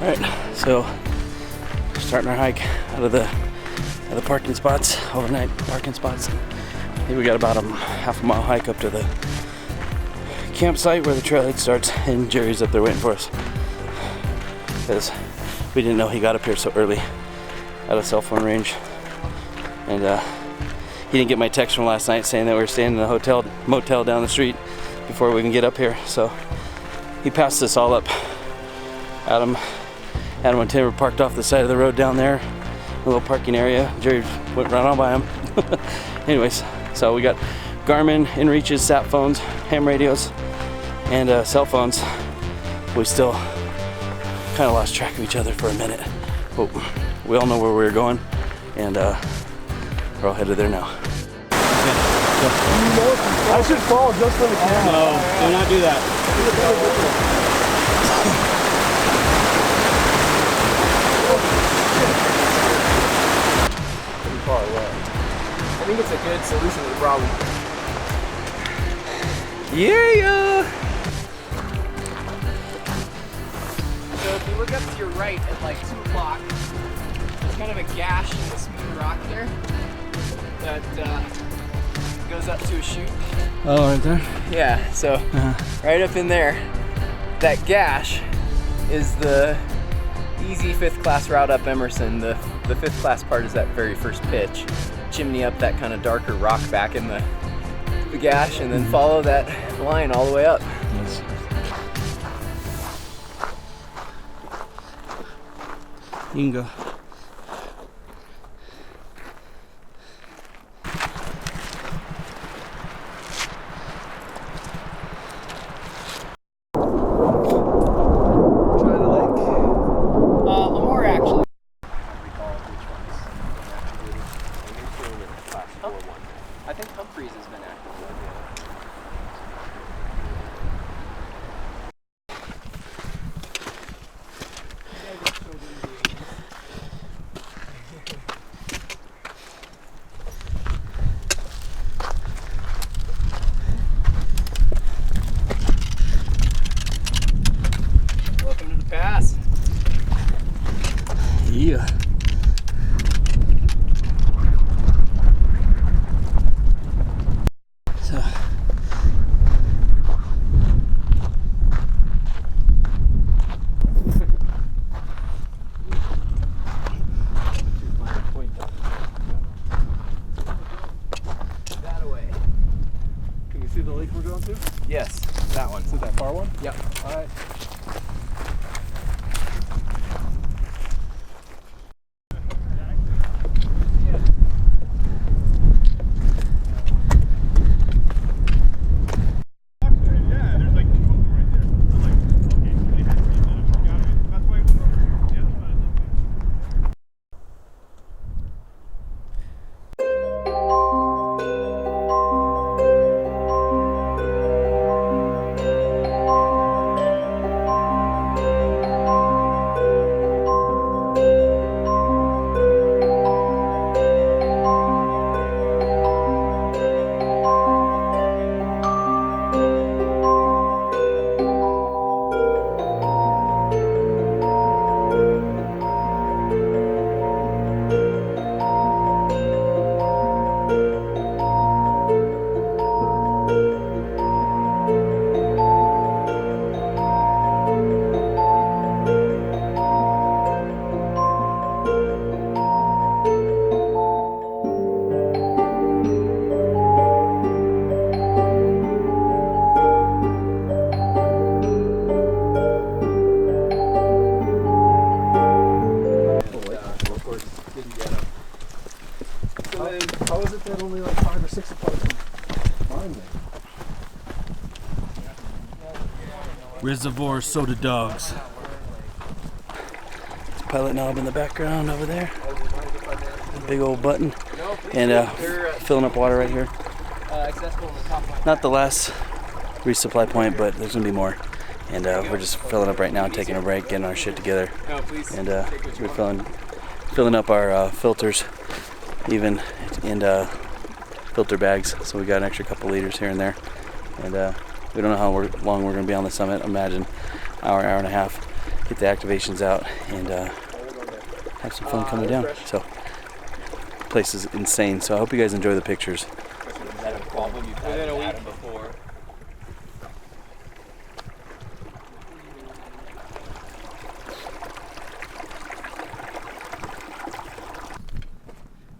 Alright, so starting our hike out of the parking spots, overnight parking spots. I think we got about a half a mile hike up to the campsite where the trailhead starts, and Jerry's up there waiting for us because we didn't know he got up here so early out of cell phone range. And he didn't get my text from last night saying that we were staying in a motel down the street before we can get up here, so he passed us all up. Adam and Tim were parked off the side of the road down there, a little parking area. Jerry went right on by him. Anyways, so we got Garmin, InReaches, sat phones, ham radios, and cell phones. We still kind of lost track of each other for a minute, but we all know where we're going, and we're all headed there now. I should fall just for the camera. No, do not do that. Far away. I think it's a good solution to the problem. Yeah! So if you look up to your right at like 2 o'clock, there's kind of a gash in the smooth rock there that goes up to a chute. Oh, right there? Yeah, so right up in there, that gash is the easy 5th class route up Emerson. The 5th class part is that very first pitch. Chimney up that kind of darker rock back in the gash, and then follow that line all the way up. Yes. You can go. Welcome to the pass. Yeah. So. That away. Can you see the lake we're going to? Yes, that one. Is it that far one? Yep. All right. How is it that only like 5 or 6 o'clock find me? Reservoir Soda Dogs. pilot knob in the background over there. Big old button. And filling up water right here. Not the last resupply point, but there's gonna be more. And we're just filling up right now, taking a break, getting our shit together. And we're filling up our filters, even, and filter bags. So we got an extra couple liters here and there. And we don't know how long we're gonna be on the summit. Imagine hour and a half. Get the activations out and have some fun coming down. So, the place is insane. So I hope you guys enjoy the pictures. Within a week before.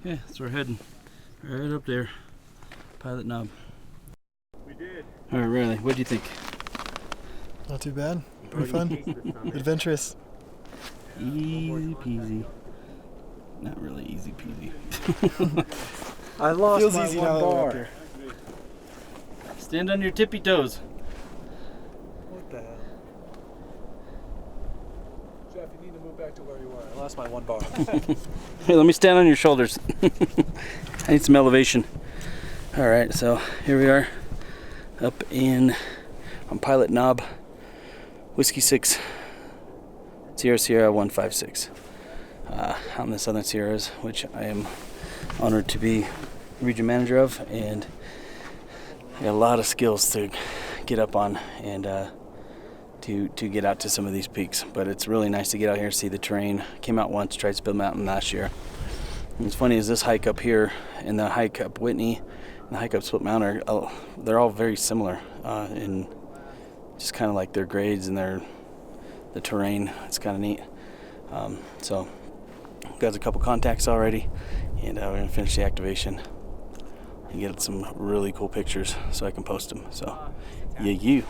Yeah, so we're heading right up there. Pilot knob. We did. All right, Riley, what do you think? Not too bad. Pretty fun. Adventurous. Easy peasy. Not really easy peasy. I lost Feels my easy one bar. Up here. Stand on your tippy toes. What the hell? Jeff, you need to move back to where you were. I lost my one bar. Hey, let me stand on your shoulders. I need some elevation. All right, so here we are up on Pilot Knob, Whiskey 6, Sierra 156, out in the Southern Sierras, which I am honored to be region manager of, and I got a lot of skills to get up on and to get out to some of these peaks. But it's really nice to get out here and see the terrain. Came out once, tried Split Mountain last year. And what's funny is this hike up here and the hike up Whitney and the hike up Split Mountain they're all very similar in just kind of like their grades and the terrain. It's kind of neat. So got a couple contacts already, and we're gonna finish the activation and get some really cool pictures so I can post them. So yeah.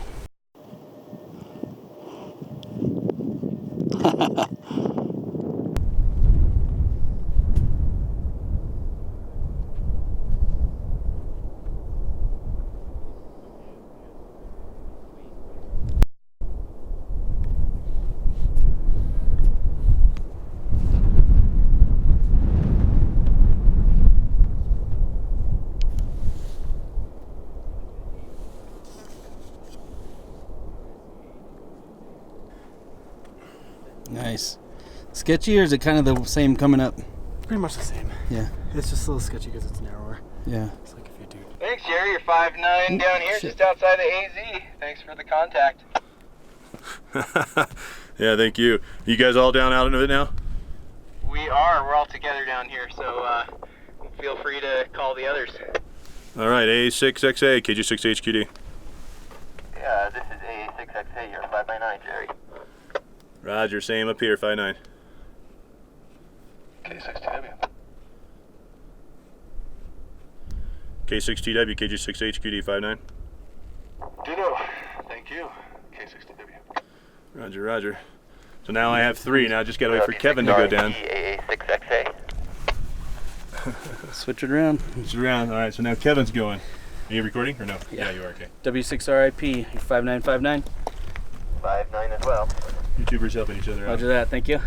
Nice. Sketchy, or is it kind of the same coming up? Pretty much the same. Yeah. It's just a little sketchy because it's narrower. Yeah. It's like if you do. Thanks, Jerry. You're 5'9" down here, just outside the AZ. Thanks for the contact. Yeah, thank you. You guys all down out of it now? We are. We're all together down here, so feel free to call the others. All right, A6XA, KG6HQD. Yeah, this is A6XA. You're 5'9", Jerry. Roger, same up here, 5'9". K6TW. K6TW, KG6HQD, 5'9". Ditto. Thank you. K6TW. Roger. So now I have 3. Now I just gotta wait for Kevin to go down. A6XA. Switch it around. All right, so now Kevin's going. Are you recording or no? Yeah, you are, okay. W6RIP, you're 5959. 5'9" as well. YouTubers helping each other out. Roger that, thank you.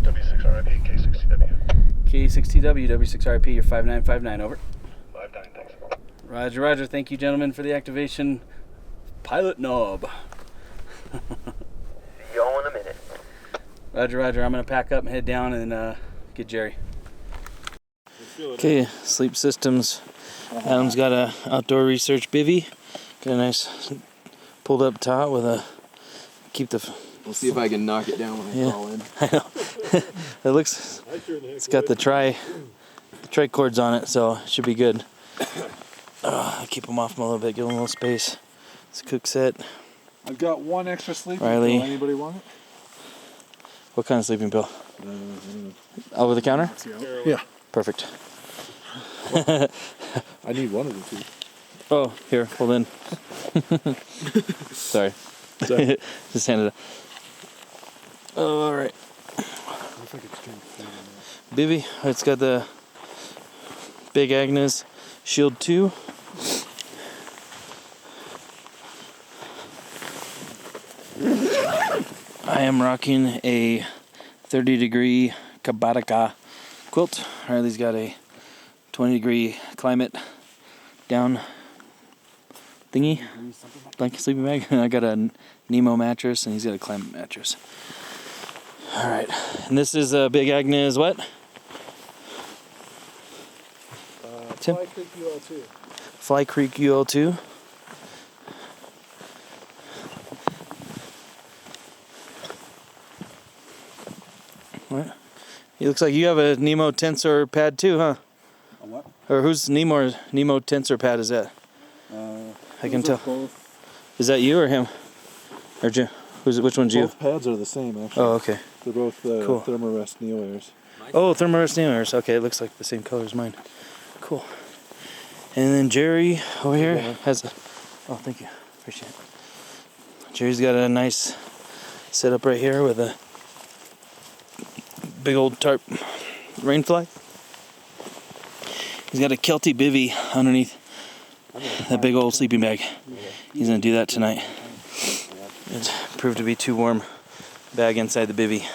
W6RIP, K6TW. K6TW, W6RIP, you're 5959, over. 5'9", thanks. Roger, thank you gentlemen for the activation. Pilot Knob. See y'all in a minute. Roger, I'm gonna pack up and head down and get Jerry. Okay, sleep systems. Adam's got a outdoor research bivvy. Got a nice pulled up top with a keep the. We'll see if I can knock it down when I crawl in. I know. It's got the tri cords on it, so it should be good. I'll keep them off them a little bit, give them a little space. It's a cook set. I've got one extra sleeping Ryley. pill. Anybody want it? What kind of sleeping pill? Over the counter? Yeah. Perfect. I need one of the two. Oh, here, hold in. Sorry. Just hand it up. Oh, all right. Bivy, it's got the Big Agnes Shield 2. I am rocking a 30-degree Kabatka quilt. Ryley's got a 20-degree climate down thingy, blanket sleeping bag. I got a Nemo mattress, and he's got a climate mattress. All right, and this is Big Agnes what? Tim? Fly Creek UL2. Fly Creek UL2. What? It looks like you have a Nemo tensor pad too, huh? A what? Or whose Nemo tensor pad is that? I can tell. Both, Is that you or him? Or Jim? Which one's you? both pads are the same, actually. Oh, okay. They're both Cool. Thermarest Neo Airs. Oh, Thermarest Neo Airs. Okay, it looks like the same color as mine. Cool. And then Jerry over here has a... Oh, thank you. Appreciate it. Jerry's got a nice setup right here with a big old tarp rain fly. He's got a Kelty bivvy underneath that big old sleeping bag. He's gonna do that tonight. It proved to be too warm bag inside the bivvy.